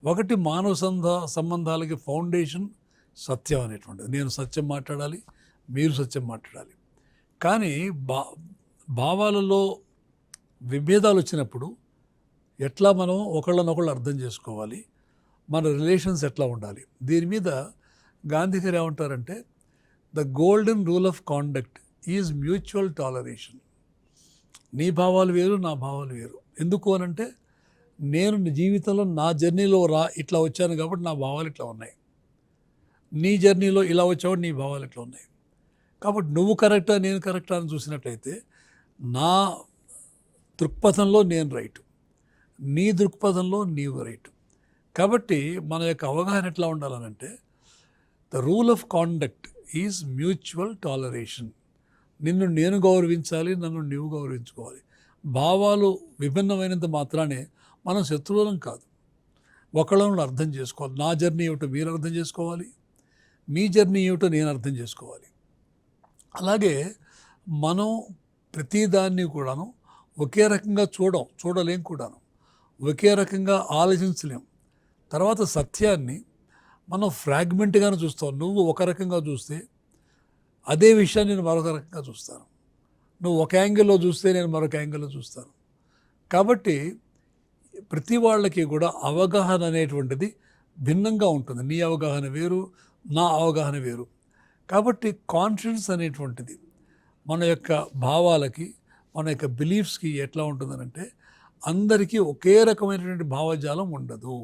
ఒకటి మానవ సంబంధాలకి ఫౌండేషన్ సత్యం అనేటువంటిది. నేను సత్యం మాట్లాడాలి, మీరు సత్యం మాట్లాడాలి. కానీ భావాలలో విభేదాలు వచ్చినప్పుడు ఎట్లా మనం ఒకళ్ళనొకళ్ళు అర్థం చేసుకోవాలి, మన రిలేషన్స్ ఎట్లా ఉండాలి, దీని మీద గాంధీ గారు ఏమంటారంటే the golden rule of conduct is mutual toleration. నీ భావాలు వేరు, నా భావాలు వేరు. ఎందుకు అనంటే నేను జీవితంలో నా జర్నీలో ఇట్లా వచ్చాను కాబట్టి నా భావాలు ఇట్లా ఉన్నాయి. నీ జర్నీలో ఇలా వచ్చావు, నీ భావాలు ఇట్లా ఉన్నాయి. కాబట్టి నువ్వు కరెక్టా నేను కరెక్టా అని చూసినట్లయితే నా దృక్పథంలో నేను రైటు, నీ దృక్పథంలో నీవు రైటు. కాబట్టి మన యొక్క అవగాహన ఎట్లా ఉండాలనంటే the rule of conduct is mutual toleration. నిన్ను నేను గౌరవించాలి, నన్ను నీవు గౌరవించుకోవాలి. భావాలు విభిన్నమైనంత మాత్రానే మనం శత్రువులం కాదు. ఒకళ్ళను అర్థం చేసుకోవాలి. నా జర్నీ ఏమిటో మీరు అర్థం చేసుకోవాలి, మీ జర్నీ ఏమిటో నేను అర్థం చేసుకోవాలి. అలాగే మనం ప్రతిదాన్ని కూడాను ఒకే రకంగా చూడలేం కూడాను, ఒకే రకంగా ఆలోచించలేం. తర్వాత సత్యాన్ని మనం ఫ్రాగ్మెంట్గానే చూస్తాం. నువ్వు ఒక రకంగా చూస్తే అదే విషయాన్ని నేను మరొక రకంగా చూస్తాను, నువ్వు ఒక యాంగిల్లో చూస్తే నేను మరొక యాంగిల్లో చూస్తాను. కాబట్టి ప్రతి వాళ్ళకి కూడా అవగాహన అనేటువంటిది భిన్నంగా ఉంటుంది. నీ అవగాహన వేరు, నా అవగాహన వేరు. కాబట్టి కాన్ఫిడెన్స్ అనేటువంటిది మన యొక్క భావాలకి, మన యొక్క బిలీఫ్స్కి ఎట్లా ఉంటుందనంటే అందరికీ ఒకే రకమైనటువంటి భావజాలం ఉండదు.